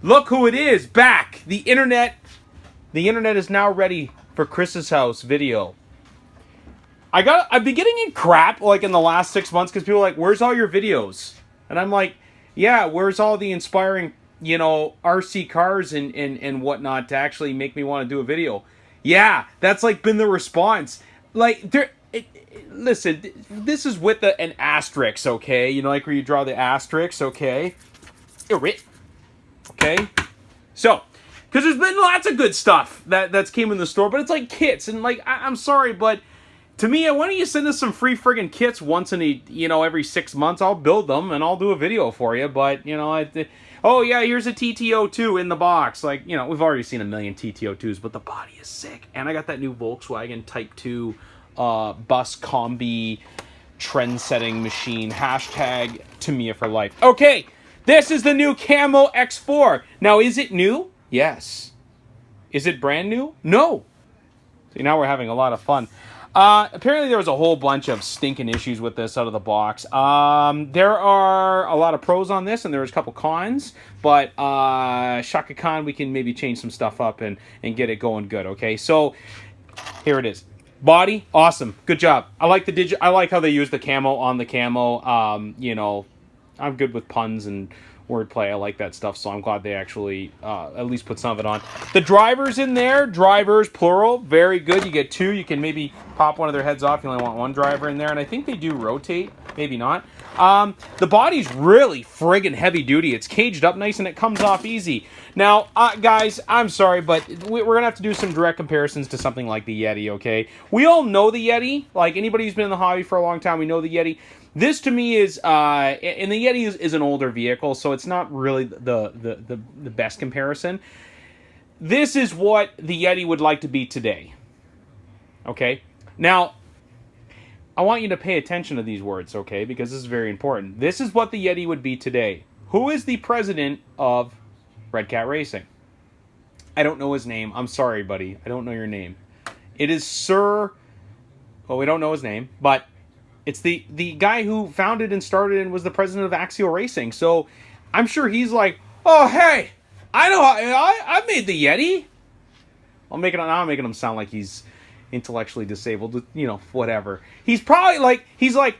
Look who it is, back. The internet is now ready for Chris's house video. I've been getting in crap like in the last 6 months because people are like, where's all your videos? And I'm like, yeah, where's all the inspiring, RC cars and whatnot to actually make me want to do a video? Yeah, that's like been the response. Like, listen, this is with an asterisk, okay? Like where you draw the asterisk, okay? Okay? So, because there's been lots of good stuff that's came in the store, but it's like kits, and like, I'm sorry, but to me, why don't you send us some free friggin' kits once in every 6 months? I'll build them and I'll do a video for you. But oh yeah, here's a TT02 in the box. Like we've already seen a million TT02s, but the body is sick. And I got that new Volkswagen Type 2 bus combi trend-setting machine. Hashtag Tamiya for life. Okay, this is the new Camo X4. Now, is it new? Yes. Is it brand new? No. See, now we're having a lot of fun. Apparently there was a whole bunch of stinking issues with this out of the box. There are a lot of pros on this, and there's a couple cons, but Shaka Khan, we can maybe change some stuff up and get it going good, okay? So, here it is. Body, awesome. Good job. I like I like how they use the camo on the camo. I'm good with puns and wordplay. I like that stuff, so I'm glad they actually at least put some of it on. The drivers in there, drivers, plural, very good. You get two. You can maybe pop one of their heads off. You only want one driver in there, and I think they do rotate. Maybe not. The body's really friggin' heavy duty. It's caged up nice, and it comes off easy. Now, guys, I'm sorry, but we're going to have to do some direct comparisons to something like the Yeti, okay? We all know the Yeti. Like, anybody who's been in the hobby for a long time, we know the Yeti. This to me is, and the Yeti is an older vehicle, so it's not really the best comparison. This is what the Yeti would like to be today. Okay? Now, I want you to pay attention to these words, okay? Because this is very important. This is what the Yeti would be today. Who is the president of Redcat Racing? I don't know his name. I'm sorry, buddy. I don't know your name. It is Sir... Well, we don't know his name, but... It's the guy who founded and started and was the president of Axial Racing. So I'm sure he's like, oh, hey, I know, I made the Yeti. I'm making him sound like he's intellectually disabled, whatever. He's probably like,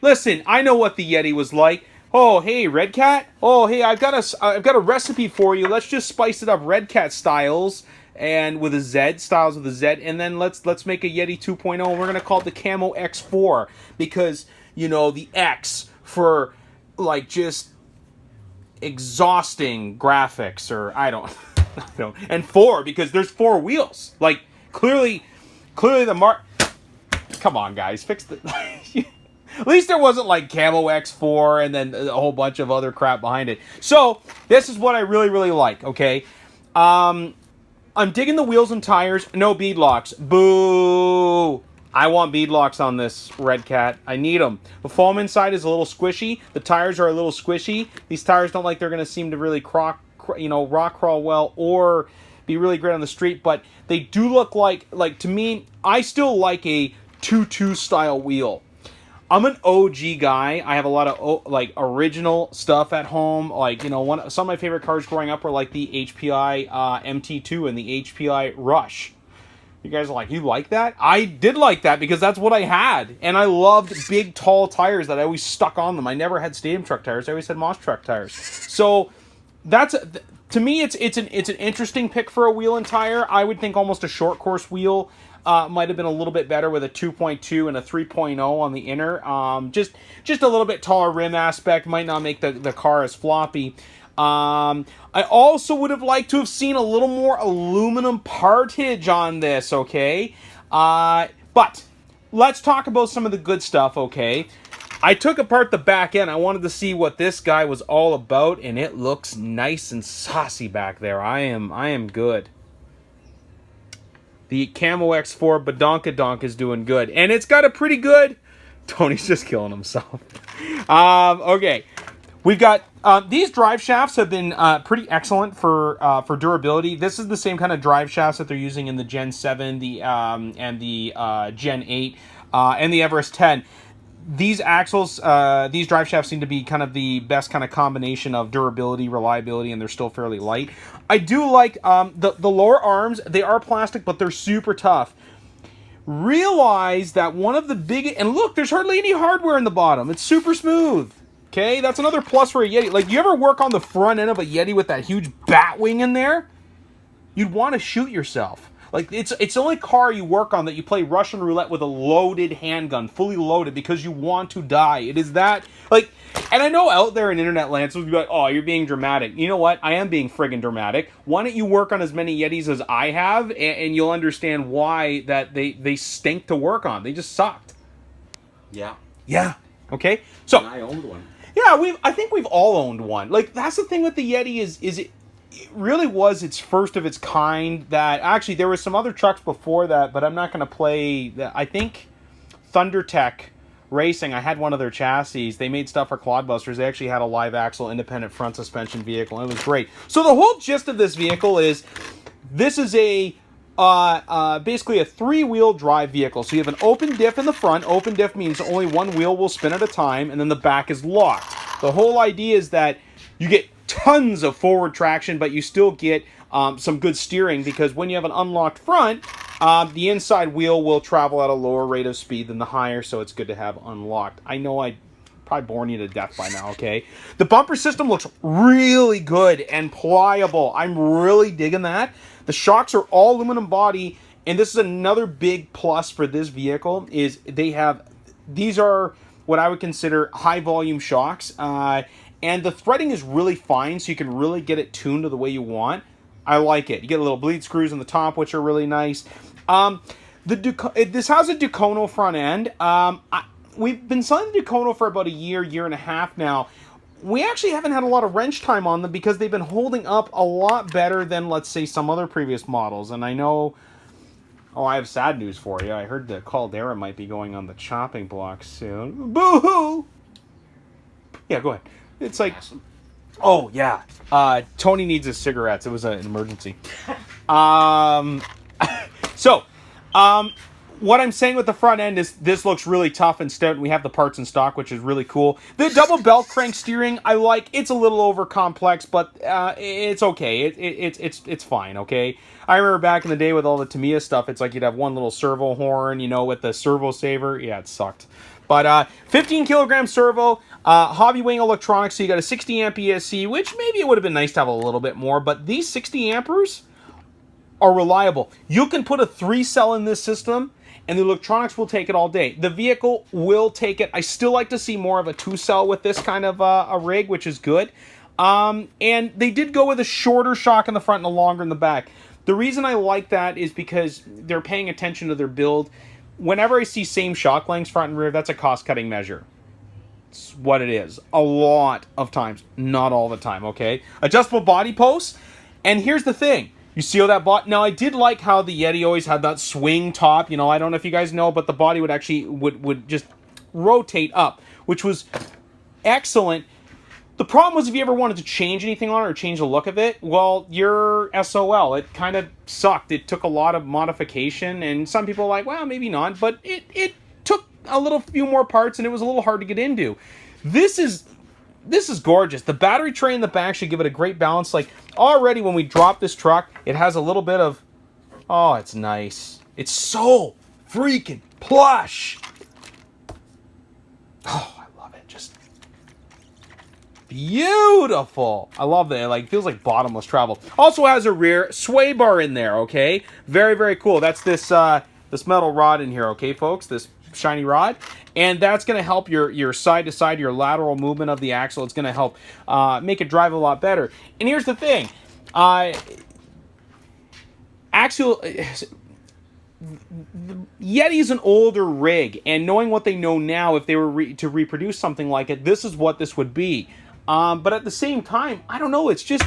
listen, I know what the Yeti was like. Oh, hey, Redcat. Oh, hey, I've got a recipe for you. Let's just spice it up Redcat styles. And with a Z, styles with a Z, and then let's make a Yeti 2.0, and we're gonna call it the Camo X4 because the X for like just exhausting graphics, or I don't know, and 4 because there's 4 wheels. Like clearly the come on, guys, fix the. At least there wasn't like Camo X4 and then a whole bunch of other crap behind it. So this is what I really, really like. Okay. I'm digging the wheels and tires. No bead locks. Boo! I want bead locks on this Redcat. I need them. The foam inside is a little squishy. The tires are a little squishy. These tires don't like they're going to seem to really rock crawl well or be really great on the street. But they do look like to me, I still like a 2.2 style wheel. I'm an OG guy. I have a lot of original stuff at home. Like some of my favorite cars growing up were like the HPI MT2 and the HPI Rush. You guys are like, you like that? I did like that because that's what I had, and I loved big, tall tires that I always stuck on them. I never had stadium truck tires. I always had Moss truck tires. So that's to me, it's an interesting pick for a wheel and tire. I would think almost a short course wheel. Might have been a little bit better with a 2.2 and a 3.0 on the inner. Just a little bit taller rim aspect. Might not make the car as floppy. I also would have liked to have seen a little more aluminum partage on this, okay? But let's talk about some of the good stuff, okay? I took apart the back end. I wanted to see what this guy was all about, and it looks nice and saucy back there. I am good. The Camo X4 Badonkadonk is doing good. And it's got a pretty good... Tony's just killing himself. Okay. We've got... these drive shafts have been pretty excellent for durability. This is the same kind of drive shafts that they're using in the Gen 7 and the Gen 8 and the Everest 10. these axles, these drive shafts seem to be kind of the best kind of combination of durability, reliability, and they're still fairly light. I do like the lower arms. They are plastic, but they're super tough. Realize that one of the big... And look, there's hardly any hardware in the bottom. It's super smooth. Okay, that's another plus for a Yeti. Like, you ever work on the front end of a Yeti with that huge bat wing in there? You'd want to shoot yourself. Like, it's the only car you work on that you play Russian roulette with a loaded handgun, fully loaded, because you want to die. It is that, like, and I know out there in internet land, so you'll be like, oh, you're being dramatic. You know what? I am being friggin' dramatic. Why don't you work on as many Yetis as I have, and you'll understand why that they stink to work on. They just sucked. Yeah. Yeah. Okay? So, and I owned one. Yeah, I think we've all owned one. Like, that's the thing with the Yeti is it really was its first of its kind. That actually there were some other trucks before that, but I'm not going to play that. I think Redcat Racing, I had one of their chassis. They made stuff for Clodbusters. They actually had a live axle independent front suspension vehicle, and it was great. So the whole gist of this vehicle is this is a basically a 3-wheel drive vehicle. So you have an open diff in the front. Open diff means only one wheel will spin at a time, and then the back is locked. The whole idea is that you get tons of forward traction, but you still get some good steering, because when you have an unlocked front, the inside wheel will travel at a lower rate of speed than the higher, so it's good to have unlocked. I know I probably boring you to death by now, okay? The bumper system looks really good and pliable. I'm really digging that. The shocks are all aluminum body, and this is another big plus for this vehicle, is these are what I would consider high volume shocks, and the threading is really fine, so you can really get it tuned to the way you want. I like it. You get a little bleed screws on the top, which are really nice. This has a Ducono front end. We've been selling the Ducono for about a year and a half now. We actually haven't had a lot of wrench time on them because they've been holding up a lot better than, let's say, some other previous models. And I know... Oh, I have sad news for you. I heard the Caldera might be going on the chopping block soon. Boo-hoo! Yeah, go ahead. It's like... Awesome. Oh, yeah. Tony needs his cigarettes. It was an emergency. What I'm saying with the front end is this looks really tough and stout, and we have the parts in stock, which is really cool. The double belt crank steering, I like. It's a little over complex, but it's okay. It's fine, okay? I remember back in the day with all the Tamiya stuff, it's like you'd have one little servo horn, you know, with the servo saver. Yeah, it sucked. But 15 kilogram servo, hobby wing electronics, so you got a 60 amp ESC, which maybe it would have been nice to have a little bit more, but these 60 ampers are reliable. You can put a 3-cell in this system, and the electronics will take it all day. The vehicle will take it. I still like to see more of a 2-cell with this kind of a rig, which is good. And they did go with a shorter shock in the front and a longer in the back. The reason I like that is because they're paying attention to their build. Whenever I see same shock lengths front and rear, that's a cost-cutting measure. It's what it is. A lot of times. Not all the time, okay? Adjustable body posts. And here's the thing. You see how that body... Now, I did like how the Yeti always had that swing top. You know, I don't know if you guys know, but the body would actually... would just rotate up, which was excellent. The problem was if you ever wanted to change anything on it or change the look of it, well, you're SOL. It kind of sucked. It took a lot of modification, and some people are like, well, maybe not, but it took a few more parts, and it was a little hard to get into. This is gorgeous. The battery tray in the back should give it a great balance. Like, already when we drop this truck, it has a little bit of... Oh, it's nice. It's so freaking plush. Oh, I love it. Just beautiful. I love that. Like, feels like bottomless travel. Also has a rear sway bar in there, okay? Very, very cool. That's this metal rod in here, okay, folks? This shiny rod. And that's going to help your side-to-side, your lateral movement of the axle. It's going to help make it drive a lot better. And here's the thing. Yeti's an older rig, and knowing what they know now, if they were to reproduce something like it, this is what this would be. But at the same time, I don't know. It's just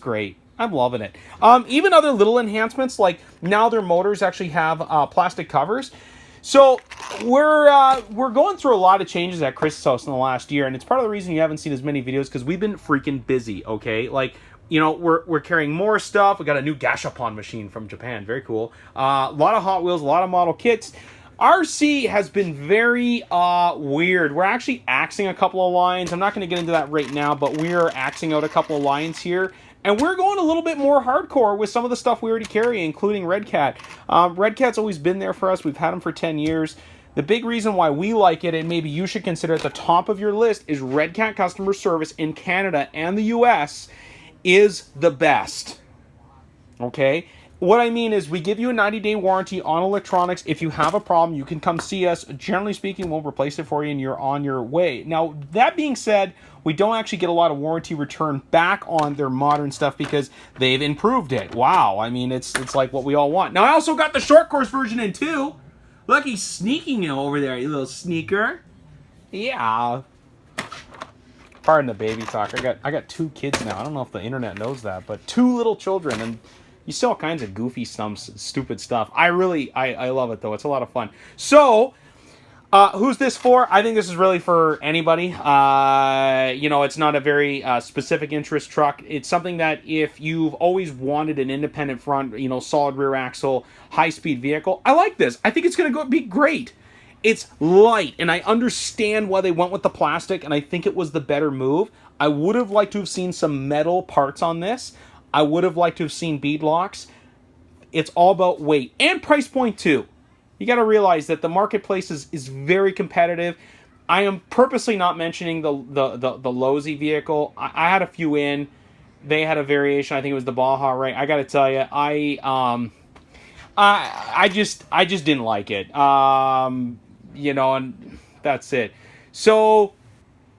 great. I'm loving it. Even other little enhancements, like now their motors actually have plastic covers. So we're going through a lot of changes at Chris's house in the last year, and it's part of the reason you haven't seen as many videos, because we've been freaking busy, okay? Like, you know, we're carrying more stuff. We got a new gashapon machine from Japan. Very cool. A lot of Hot Wheels, a lot of model kits. RC has been very weird. We're actually axing a couple of lines. I'm not going to get into that right now, but we're axing out a couple of lines here. And we're going a little bit more hardcore with some of the stuff we already carry, including Redcat. Redcat's always been there for us. We've had them for 10 years. The big reason why we like it, and maybe you should consider at the top of your list, is Redcat customer service in Canada and the US is the best. Okay? What I mean is we give you a 90-day warranty on electronics. If you have a problem, you can come see us. Generally speaking, we'll replace it for you and you're on your way. Now, that being said, we don't actually get a lot of warranty return back on their modern stuff because they've improved it. Wow. I mean, it's like what we all want. Now, I also got the short course version in too. Look, he's sneaking you over there, you little sneaker. Yeah. Pardon the baby talk. I got 2 kids now. I don't know if the internet knows that, but 2 little children, and you see all kinds of goofy, stupid stuff. I love it though. It's a lot of fun. So, who's this for? I think this is really for anybody. You know, it's not a very specific interest truck. It's something that if you've always wanted an independent front, you know, solid rear axle, high-speed vehicle, I like this. I think it's going to be great. It's light, and I understand why they went with the plastic, and I think it was the better move. I would have liked to have seen some metal parts on this. I would have liked to have seen bead locks. It's all about weight and price point too. You got to realize that the marketplace is very competitive. I am purposely not mentioning the Lowe's vehicle. I had a few in. They had a variation. I think it was the Baja, right? I got to tell you, I just didn't like it. You know, and that's it. So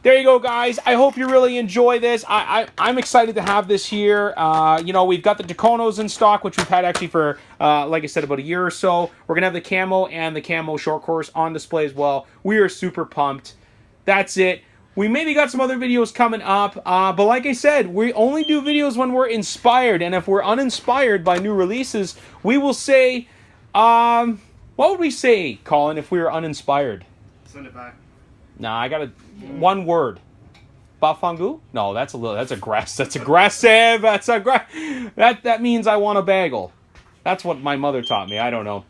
there you go, guys. I hope you really enjoy this. I'm excited to have this here. You know, we've got the Taconos in stock, which we've had actually for, like I said, about a year or so. We're going to have the Camo and the Camo Short Course on display as well. We are super pumped. That's it. We maybe got some other videos coming up. But like I said, we only do videos when we're inspired. And if we're uninspired by new releases, we will say, what would we say, Colin, if we were uninspired? Send it back. Nah, I got one word. Bafangu? No, that's aggressive. That means I want a bagel. That's what my mother taught me. I don't know.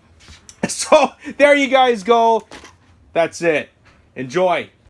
So, there you guys go. That's it. Enjoy.